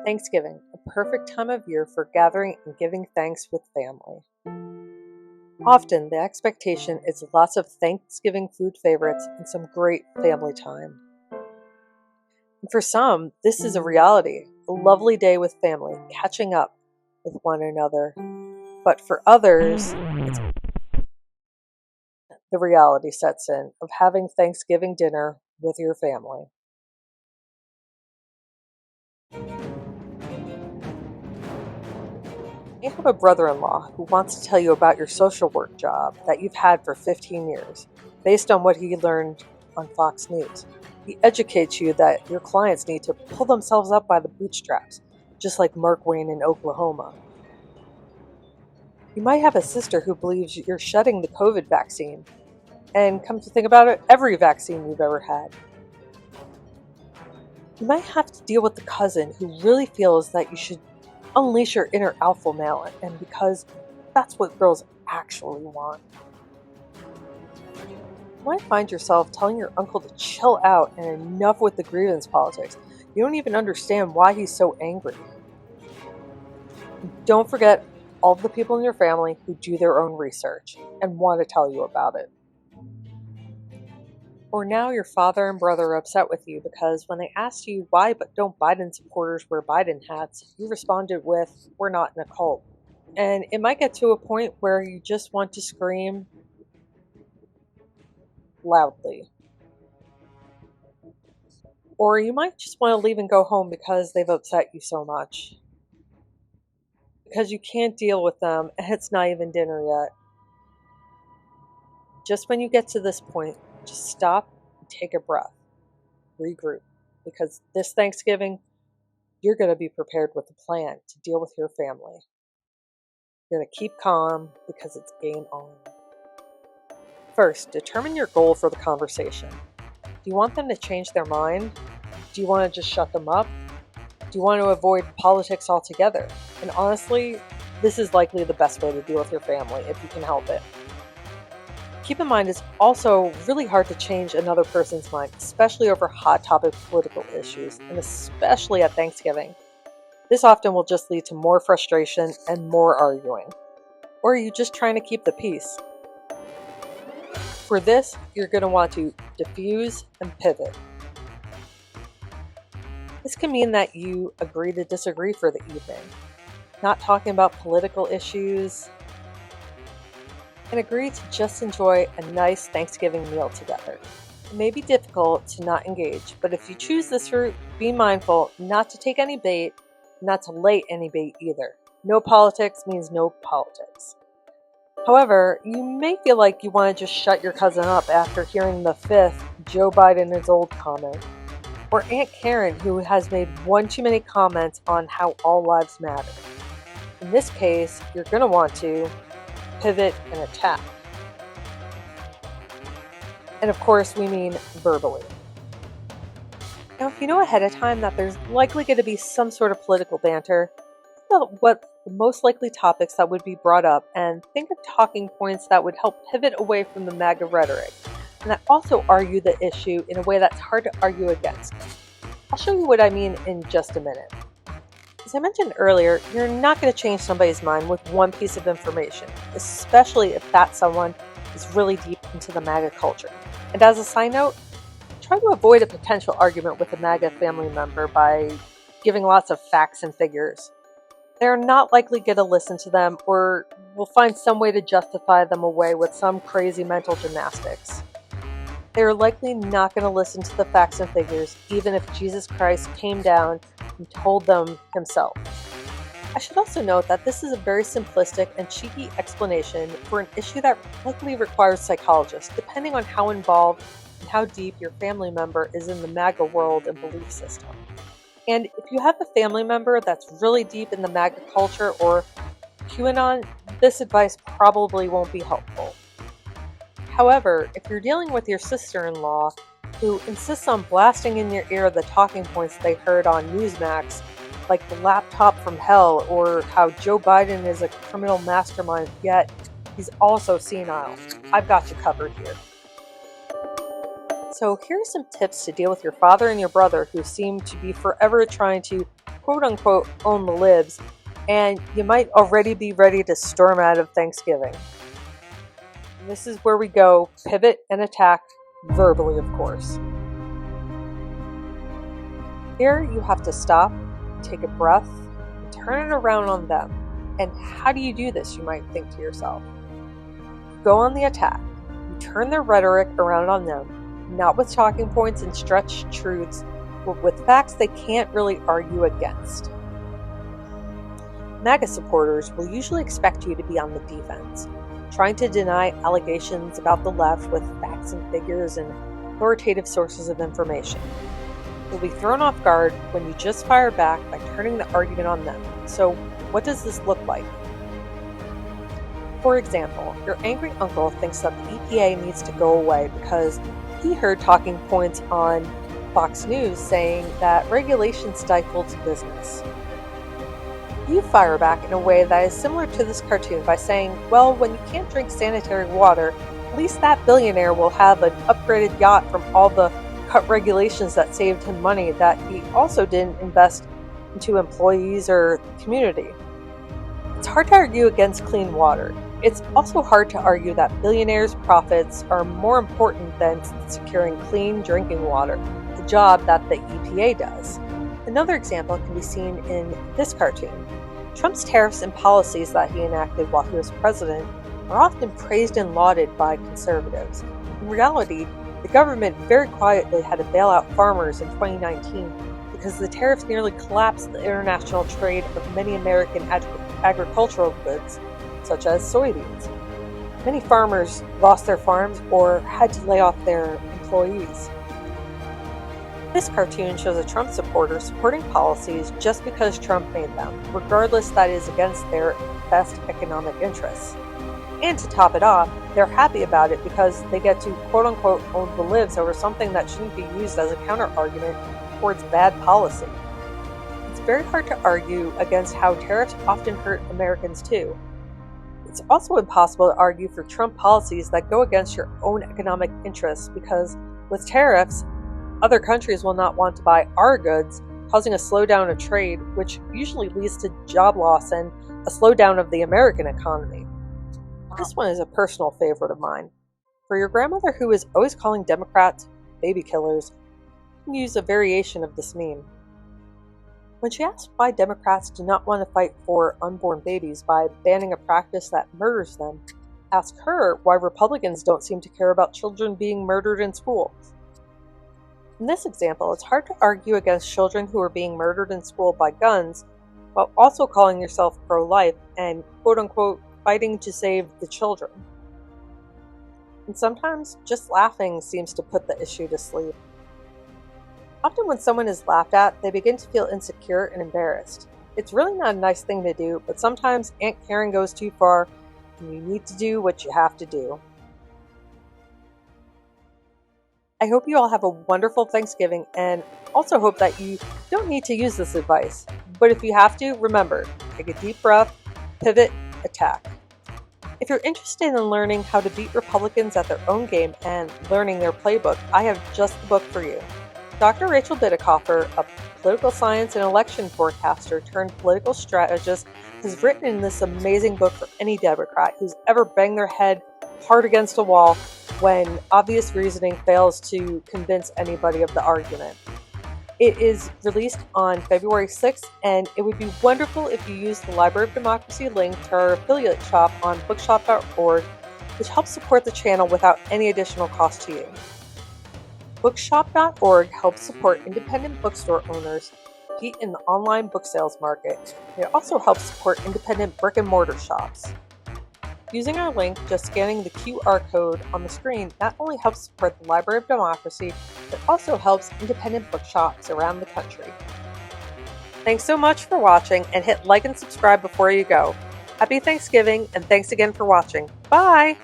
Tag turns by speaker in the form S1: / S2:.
S1: Thanksgiving, a perfect time of year for gathering and giving thanks with family. Often, the expectation is lots of Thanksgiving food favorites and some great family time. And for some, this is a reality, a lovely day with family, catching up with one another. But for others, the reality sets in of having Thanksgiving dinner with your family. You have a brother-in-law who wants to tell you about your social work job that you've had for 15 years, based on what he learned on Fox News. He educates you that your clients need to pull themselves up by the bootstraps, just like Mark Wayne in Oklahoma. You might have a sister who believes you're shutting the COVID vaccine, and come to think about it, every vaccine you've ever had. You might have to deal with the cousin who really feels that you should unleash your inner alpha male, and because that's what girls actually want. You might find yourself telling your uncle to chill out and enough with the grievance politics. You don't even understand why he's so angry. And don't forget all the people in your family who do their own research and want to tell you about it. Or now your father and brother are upset with you because when they asked you why don't Biden supporters wear Biden hats, you responded with, "We're not in a cult." And it might get to a point where you just want to scream loudly. Or you might just want to leave and go home because they've upset you so much. Because you can't deal with them and it's not even dinner yet. Just when you get to this point, just stop and take a breath. Regroup. Because this Thanksgiving, you're going to be prepared with a plan to deal with your family. You're going to keep calm because it's game on. First, determine your goal for the conversation. Do you want them to change their mind? Do you want to just shut them up? Do you want to avoid politics altogether? And honestly, this is likely the best way to deal with your family if you can help it. Keep in mind, it's also really hard to change another person's mind, especially over hot topic political issues, and especially at Thanksgiving. This often will just lead to more frustration and more arguing. Or are you just trying to keep the peace? For this, you're going to want to diffuse and pivot. This can mean that you agree to disagree for the evening, not talking about political issues, and agree to just enjoy a nice Thanksgiving meal together. It may be difficult to not engage, but if you choose this route, be mindful not to take any bait, not to lay any bait either. No politics means no politics. However, you may feel like you want to just shut your cousin up after hearing the 5th Joe Biden is old comment, or Aunt Karen who has made one too many comments on how all lives matter. In this case, you're going to want to pivot and attack. And of course, we mean verbally. Now, if you know ahead of time that there's likely going to be some sort of political banter, think about what the most likely topics that would be brought up and think of talking points that would help pivot away from the MAGA rhetoric and that also argue the issue in a way that's hard to argue against. I'll show you what I mean in just a minute. As I mentioned earlier, you're not going to change somebody's mind with one piece of information, especially if that someone is really deep into the MAGA culture. And as a side note, try to avoid a potential argument with a MAGA family member by giving lots of facts and figures. They're not likely going to listen to them or will find some way to justify them away with some crazy mental gymnastics. They're likely not going to listen to the facts and figures, even if Jesus Christ came down and told them himself. I should also note that this is a very simplistic and cheeky explanation for an issue that likely requires psychologists, depending on how involved and how deep your family member is in the MAGA world and belief system. And if you have a family member that's really deep in the MAGA culture or QAnon, this advice probably won't be helpful. However, if you're dealing with your sister-in-law who insists on blasting in your ear the talking points they heard on Newsmax, like the laptop from hell or how Joe Biden is a criminal mastermind, yet he's also senile, I've got you covered here. So here are some tips to deal with your father and your brother who seem to be forever trying to quote-unquote own the libs, and you might already be ready to storm out of Thanksgiving. And this is where we go pivot and attack, verbally of course. Here you have to stop, take a breath, and turn it around on them. And how do you do this, you might think to yourself? Go on the attack. You turn their rhetoric around on them, not with talking points and stretched truths, but with facts they can't really argue against. MAGA supporters will usually expect you to be on the defense, trying to deny allegations about the left with facts and figures and authoritative sources of information. You'll be thrown off guard when you just fire back by turning the argument on them. So, what does this look like? For example, your angry uncle thinks that the EPA needs to go away because he heard talking points on Fox News saying that regulation stifles business. You fire back in a way that is similar to this cartoon by saying, well, when you can't drink sanitary water, at least that billionaire will have an upgraded yacht from all the cut regulations that saved him money that he also didn't invest into employees or the community. It's hard to argue against clean water. It's also hard to argue that billionaires' profits are more important than securing clean drinking water, the job that the EPA does. Another example can be seen in this cartoon. Trump's tariffs and policies that he enacted while he was president are often praised and lauded by conservatives. In reality, the government very quietly had to bail out farmers in 2019 because the tariffs nearly collapsed the international trade of many American agricultural goods, such as soybeans. Many farmers lost their farms or had to lay off their employees. This cartoon shows a Trump supporter supporting policies just because Trump made them, regardless that is against their best economic interests. And to top it off, they're happy about it because they get to quote-unquote own the libs over something that shouldn't be used as a counter-argument towards bad policy. It's very hard to argue against how tariffs often hurt Americans too. It's also impossible to argue for Trump policies that go against your own economic interests because with tariffs, other countries will not want to buy our goods, causing a slowdown of trade, which usually leads to job loss and a slowdown of the American economy. This one is a personal favorite of mine. For your grandmother who is always calling Democrats baby killers, you can use a variation of this meme. When she asks why Democrats do not want to fight for unborn babies by banning a practice that murders them, ask her why Republicans don't seem to care about children being murdered in schools. In this example, it's hard to argue against children who are being murdered in school by guns while also calling yourself pro-life and quote-unquote fighting to save the children. And sometimes just laughing seems to put the issue to sleep. Often when someone is laughed at, they begin to feel insecure and embarrassed. It's really not a nice thing to do, but sometimes Aunt Karen goes too far, and you need to do what you have to do. I hope you all have a wonderful Thanksgiving and also hope that you don't need to use this advice. But if you have to, remember, take a deep breath, pivot, attack. If you're interested in learning how to beat Republicans at their own game and learning their playbook, I have just the book for you. Dr. Rachel Bitticoffer, a political science and election forecaster turned political strategist, has written in this amazing book for any Democrat who's ever banged their head hard against a wall when obvious reasoning fails to convince anybody of the argument. It is released on February 6th, and it would be wonderful if you use the Library of Democracy link to our affiliate shop on bookshop.org, which helps support the channel without any additional cost to you. Bookshop.org helps support independent bookstore owners compete in the online book sales market. It also helps support independent brick-and-mortar shops. Using our link, just scanning the QR code on the screen not only helps support the Library of Democracy, but also helps independent bookshops around the country. Thanks so much for watching, and hit like and subscribe before you go. Happy Thanksgiving, and thanks again for watching. Bye!